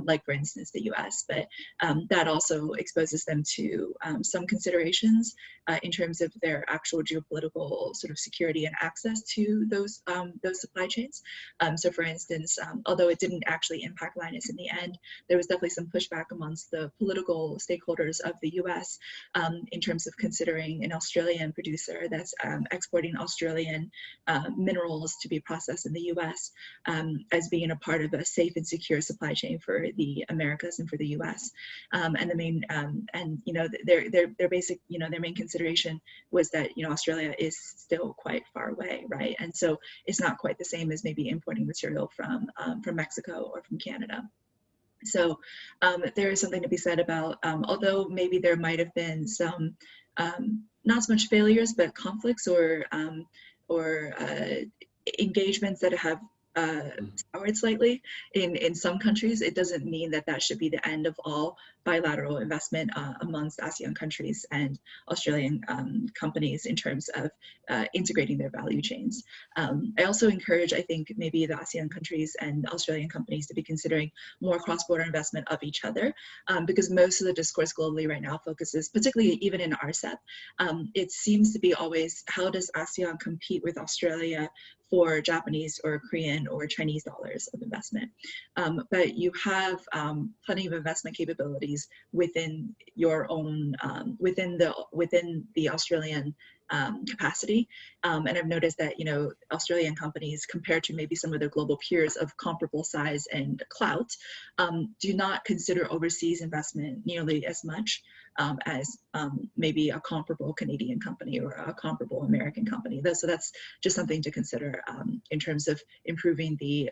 like for instance the US. But that also exposes them to some considerations in terms of their actual geopolitical sort of security and access to those supply chains. So for instance, although it didn't actually impact Linus in the end, there was definitely some pushback amongst the political stakeholders of the US in terms of considering an Australian producer that's exporting Australian minerals to be processed in the US as being a part of a safe and secure supply chain for the Americas and for the US. And the main, and you know, their basic, you know, their main consideration was that, you know, Australia is still quite far away, right? And so it's not quite the same as maybe importing material from Mexico or from Canada. So there is something to be said about, although maybe there might have been some, not so much failures, but conflicts or engagements that have soured slightly in some countries, it doesn't mean that that should be the end of all bilateral investment amongst ASEAN countries and Australian companies in terms of integrating their value chains. I also encourage, I think, maybe the ASEAN countries and Australian companies to be considering more cross-border investment of each other, because most of the discourse globally right now focuses, particularly even in RCEP, it seems to be always, how does ASEAN compete with Australia for Japanese or Korean or Chinese dollars of investment? But you have plenty of investment capabilities within your own, within the Australian capacity. And I've noticed that, you know, Australian companies, compared to maybe some of their global peers of comparable size and clout, do not consider overseas investment nearly as much as maybe a comparable Canadian company or a comparable American company. So that's just something to consider in terms of improving the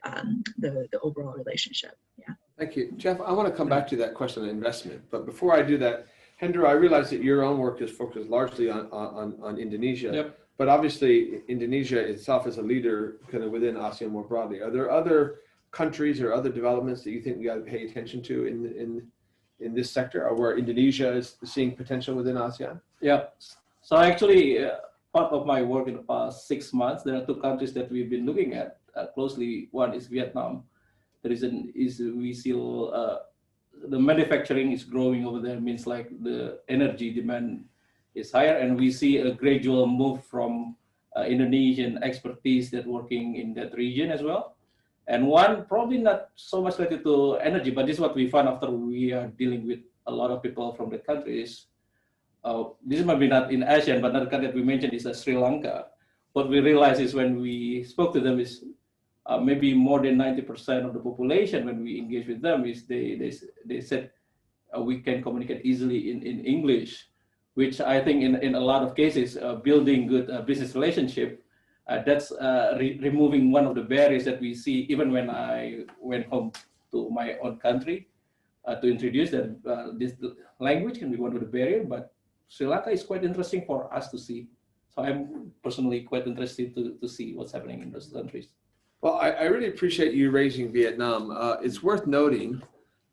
overall relationship. Yeah. Thank you. Jeff, I want to come back to that question on investment, but before I do that, Hendra, I realize that your own work is focused largely on Indonesia, Yep. but obviously Indonesia itself is a leader kind of within ASEAN more broadly. Are there other countries or other developments that you think we got to pay attention to in this sector, or where Indonesia is seeing potential within ASEAN? Yeah. So actually, part of my work in the past 6 months, there are two countries that we've been looking at closely. One is Vietnam. The reason is we still the manufacturing is growing over there, means like the energy demand is higher, and we see a gradual move from Indonesian expertise that working in that region as well. And one probably not so much related to energy, but this is what we found after we are dealing with a lot of people from the countries. This might be not in ASEAN, but another country that we mentioned is Sri Lanka. What we realized is when we spoke to them is maybe more than 90% of the population, when we engage with them, is they said we can communicate easily in English, which I think in a lot of cases, building good business relationship, That's removing one of the barriers that we see even when I went home to my own country to introduce that this language can be one of the barriers, but Sri Lanka is quite interesting for us to see. So I'm personally quite interested to see what's happening in those countries. Well, I really appreciate you raising Vietnam. It's worth noting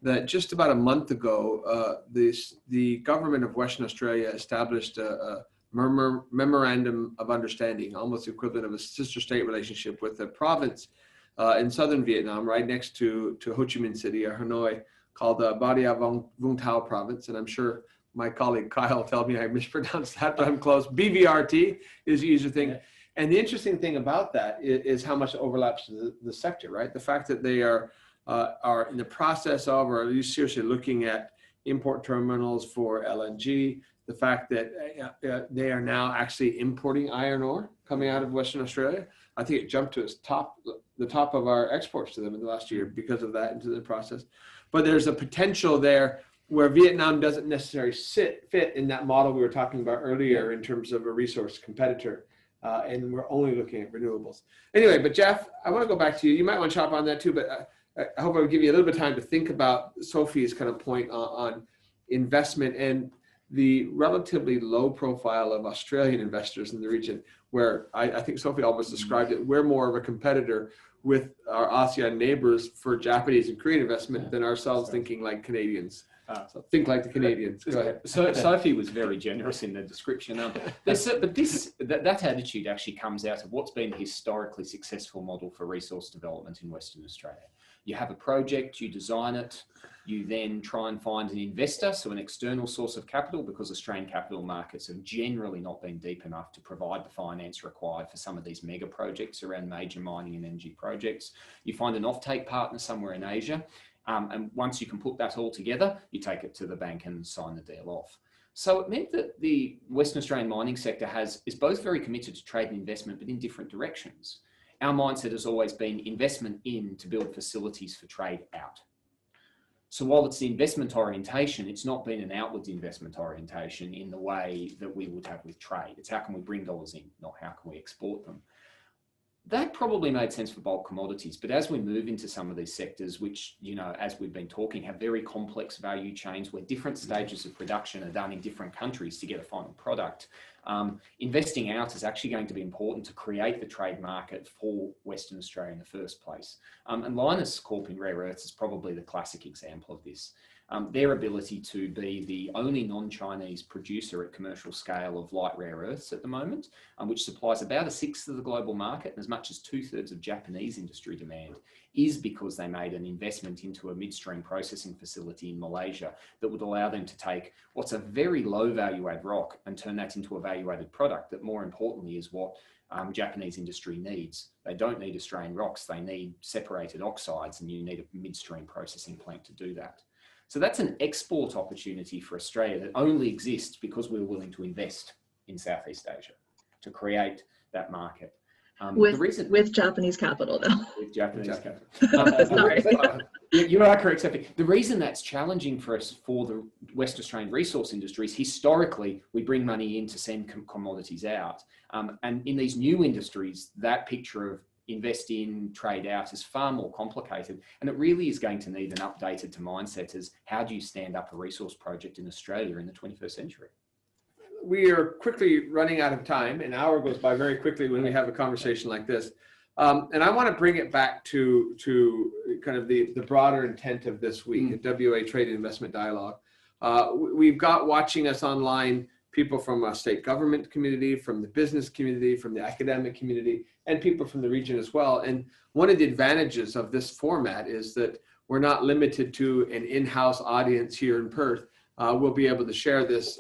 that just about a month ago, the government of Western Australia established a memorandum of understanding, almost the equivalent of a sister state relationship with a province in southern Vietnam, right next to Ho Chi Minh City or Hanoi, called the Ba Dia Vung Tau province. And I'm sure my colleague Kyle told me I mispronounced that, but I'm close. BVRT is the user thing. Yeah. And the interesting thing about that is how much it overlaps the sector, right? The fact that they are in the process of, or at least seriously looking at import terminals for LNG, the fact that they are now actually importing iron ore coming out of Western Australia. I think it jumped to the top of our exports to them in the last year because of that into the process. But there's a potential there where Vietnam doesn't necessarily fit in that model we were talking about earlier in terms of a resource competitor. And we're only looking at renewables. Anyway, but Jeff, I want to go back to you. You might want to chop on that too, but I hope I'll give you a little bit of time to think about Sophie's kind of point on investment and the relatively low profile of Australian investors in the region, where I think Sophie almost described it. We're more of a competitor with our ASEAN neighbors for Japanese and Korean investment than ourselves thinking like Canadians. So think like the Canadians. Go ahead. So Sophie was very generous in the description. That attitude actually comes out of what's been a historically successful model for resource development in Western Australia. You have a project, you design it, you then try and find an investor, so an external source of capital, because Australian capital markets have generally not been deep enough to provide the finance required for some of these mega projects around major mining and energy projects. You find an offtake partner somewhere in Asia. And once you can put that all together, you take it to the bank and sign the deal off. So it meant that the Western Australian mining sector is both very committed to trade and investment, but in different directions. Our mindset has always been investment in to build facilities for trade out. So while it's the investment orientation, it's not been an outwards investment orientation in the way that we would have with trade. It's how can we bring dollars in, not how can we export them. That probably made sense for bulk commodities, but as we move into some of these sectors, which, you know, as we've been talking, have very complex value chains where different stages of production are done in different countries to get a final product, investing out is actually going to be important to create the trade market for Western Australia in the first place. And Lynas Corp in rare earths is probably the classic example of this. Their ability to be the only non-Chinese producer at commercial scale of light rare earths at the moment, which supplies about 1/6 of the global market and as much as 2/3 of Japanese industry demand, is because they made an investment into a midstream processing facility in Malaysia that would allow them to take what's a very low value add rock and turn that into a value added product that more importantly is what Japanese industry needs. They don't need Australian rocks, they need separated oxides, and you need a midstream processing plant to do that. So that's an export opportunity for Australia that only exists because we're willing to invest in Southeast Asia to create that market. With Japanese capital, though. With Japanese capital. Sorry. You are correct, Sophie. The reason that's challenging for us for the West Australian resource industries, historically, we bring money in to send commodities out. And in these new industries, that picture of invest in, trade out is far more complicated. And it really is going to need an updated to mindset as how do you stand up a resource project in Australia in the 21st century? We are quickly running out of time. An hour goes by very quickly when we have a conversation like this. And I want to bring it back to kind of the broader intent of this week, the WA Trade and Investment Dialogue. We've got watching us online people from a state government community, from the business community, from the academic community, and people from the region as well. And one of the advantages of this format is that we're not limited to an in-house audience here in Perth. We'll be able to share this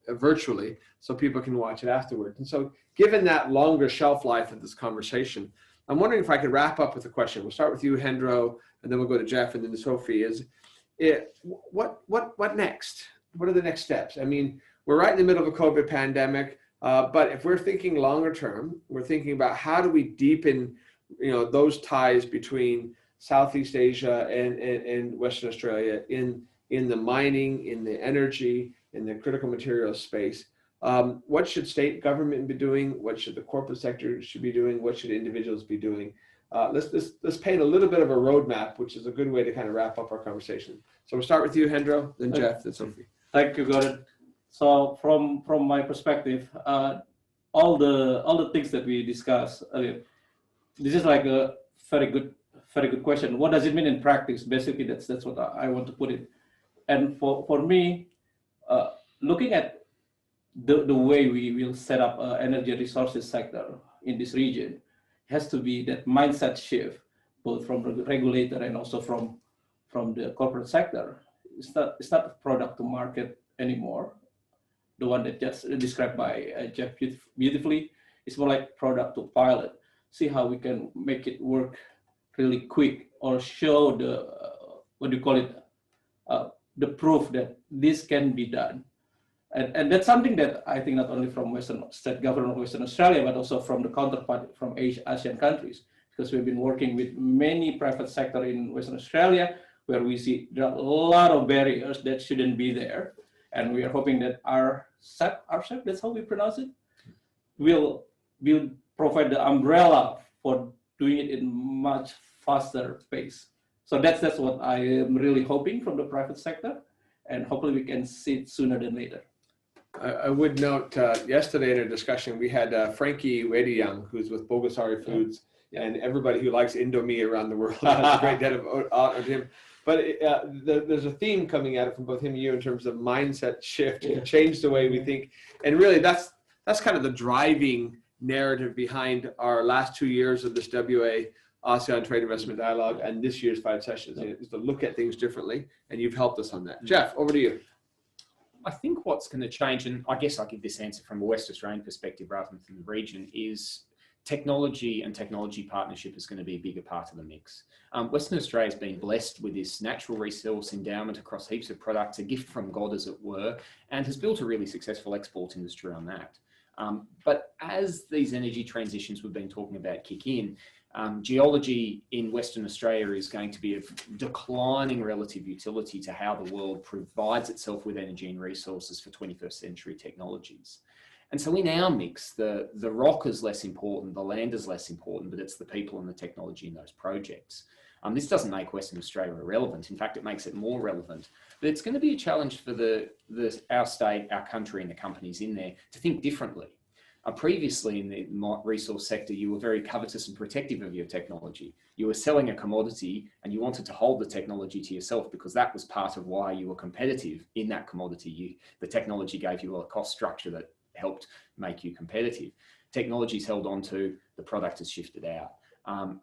virtually so people can watch it afterwards. And so given that longer shelf life of this conversation, I'm wondering if I could wrap up with a question. We'll start with you, Hendro, and then we'll go to Jeff and then to Sophie. What next? What are the next steps? I mean, we're right in the middle of a COVID pandemic, but if we're thinking longer term, we're thinking about how do we deepen, those ties between Southeast Asia and Western Australia in the mining, in the energy, in the critical materials space. What should state government be doing? What should the corporate sector should be doing? What should individuals be doing? Let's paint a little bit of a roadmap, which is a good way to kind of wrap up our conversation. So we'll start with you, Hendro, then Jeff, then Sophie. Thank you, Gordon. So from my perspective, all the things that we discussed earlier, this is like a very good question. What does it mean in practice? Basically, that's what I want to put it. And for me, looking at the way we will set up an energy resources sector in this region has to be that mindset shift, both from the regulator and also from the corporate sector. It's not a product to market anymore. The one that just described by Jeff beautifully. It's more like product to pilot. See how we can make it work really quick, or show the the proof that this can be done. And that's something that I think not only from state government of Western Australia, but also from the counterpart from ASEAN countries, because we've been working with many private sector in Western Australia, where we see there are a lot of barriers that shouldn't be there. And we are hoping that RCEP, that's how we pronounce it, will provide the umbrella for doing it in much faster pace. So that's what I am really hoping from the private sector, and hopefully we can see it sooner than later. I would note, yesterday in a discussion, we had Frankie Wediyang, who's with Bogasari Foods, and everybody who likes Indomie around the world has a great deal of him. But there's a theme coming at it from both him and you in terms of mindset shift, change the way we think. And really, that's kind of the driving narrative behind our last 2 years of this WA-ASEAN Trade Investment Dialogue and this year's 5 sessions, is to look at things differently. And you've helped us on that. Jeff, over to you. I think what's going to change, and I guess I'll give this answer from a West Australian perspective rather than from the region, is technology and technology partnership is going to be a bigger part of the mix. Western Australia has been blessed with this natural resource endowment across heaps of products, a gift from God as it were, and has built a really successful export industry on that. But as these energy transitions we've been talking about kick in, geology in Western Australia is going to be of declining relative utility to how the world provides itself with energy and resources for 21st century technologies. And so in our mix, the rock is less important, the land is less important, but it's the people and the technology in those projects. This doesn't make Western Australia irrelevant. In fact, it makes it more relevant. But it's going to be a challenge for our state, our country, and the companies in there to think differently. Previously in the resource sector, you were very covetous and protective of your technology. You were selling a commodity and you wanted to hold the technology to yourself because that was part of why you were competitive in that commodity. The technology gave you a cost structure that helped make you competitive. Technology's held on to, the product has shifted out.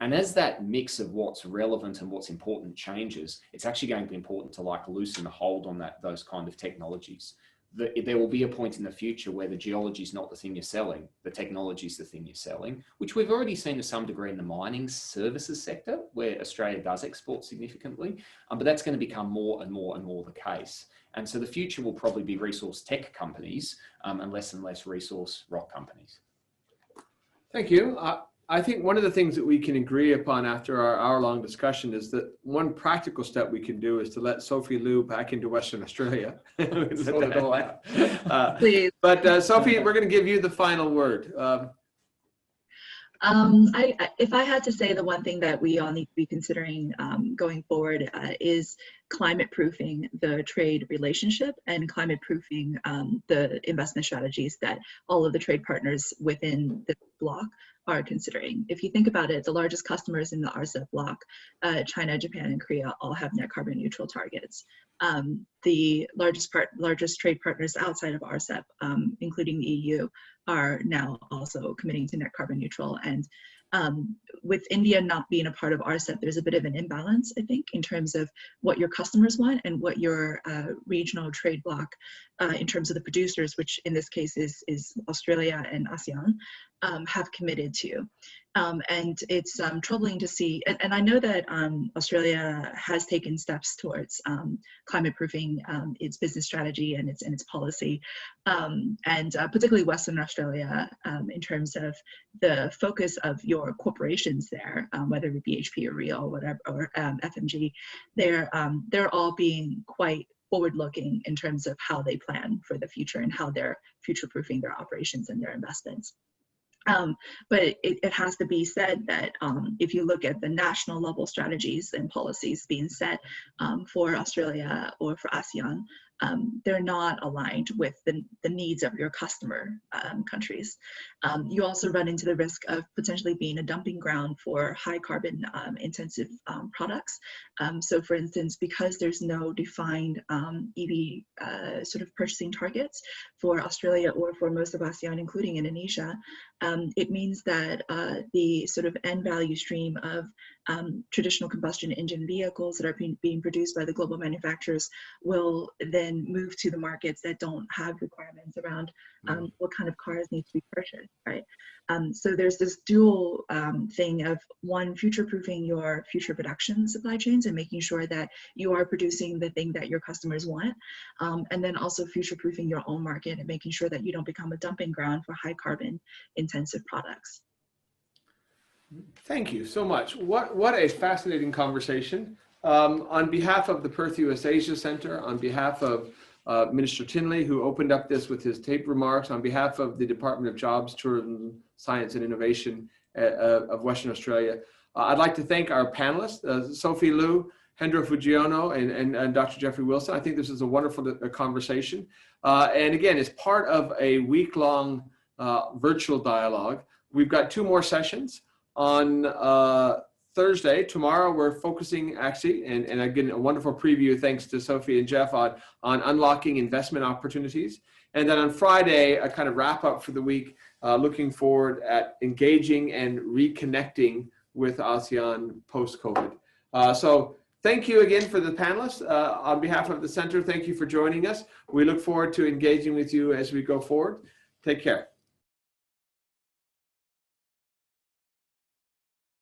And as that mix of what's relevant and what's important changes, it's actually going to be important to loosen the hold on those kind of technologies. There will be a point in the future where the geology is not the thing you're selling, the technology is the thing you're selling, which we've already seen to some degree in the mining services sector, where Australia does export significantly, but that's going to become more and more and more the case. And so the future will probably be resource tech companies and less resource rock companies. Thank you. I think one of the things that we can agree upon after our hour-long discussion is that one practical step we can do is to let Sophie Liu back into Western Australia. Sort it all out. Please. But Sophie, we're going to give you the final word. If I had to say the one thing that we all need to be considering going forward is climate proofing the trade relationship and climate proofing the investment strategies that all of the trade partners within the bloc are considering. If you think about it, the largest customers in the RCEP bloc, China, Japan, and Korea, all have net carbon neutral targets. The largest trade partners outside of RCEP, including the EU, are now also committing to net carbon neutral. And with India not being a part of RCEP, there's a bit of an imbalance, I think, in terms of what your customers want and what your regional trade bloc, in terms of the producers, which in this case is Australia and ASEAN, have committed to. And it's troubling to see, and I know that Australia has taken steps towards climate proofing its business strategy and its policy, and particularly Western Australia, in terms of the focus of your corporations there, whether it be BHP or Rio or whatever, or FMG, they're all being quite forward-looking in terms of how they plan for the future and how they're future-proofing their operations and their investments. But it has to be said that if you look at the national level strategies and policies being set for Australia or for ASEAN, they're not aligned with the needs of your customer countries. You also run into the risk of potentially being a dumping ground for high carbon intensive products. So for instance, because there's no defined EV sort of purchasing targets for Australia or for most of ASEAN, including Indonesia, it means that the sort of end value stream of traditional combustion engine vehicles that are being produced by the global manufacturers will then move to the markets that don't have requirements around what kind of cars need to be purchased, right? So there's this dual thing of one, future-proofing your future production supply chains and making sure that you are producing the thing that your customers want, and then also future-proofing your own market and making sure that you don't become a dumping ground for high carbon intensive products. Thank you so much. What a fascinating conversation. On behalf of the Perth US Asia Center, on behalf of Minister Tinley, who opened up this with his taped remarks, on behalf of the Department of Jobs, Tourism, Science and Innovation of Western Australia, I'd like to thank our panelists, Sophie Liu, Hendro Fujiono, and Dr. Jeffrey Wilson. I think this is a wonderful conversation. And again, it's part of a week-long virtual dialogue. We've got 2 more sessions. On Thursday, tomorrow, we're focusing actually, and again, a wonderful preview thanks to Sophie and Jeff on unlocking investment opportunities. And then on Friday, a kind of wrap up for the week, looking forward at engaging and reconnecting with ASEAN post-COVID. So thank you again for the panelists. On behalf of the center, thank you for joining us. We look forward to engaging with you as we go forward. Take care.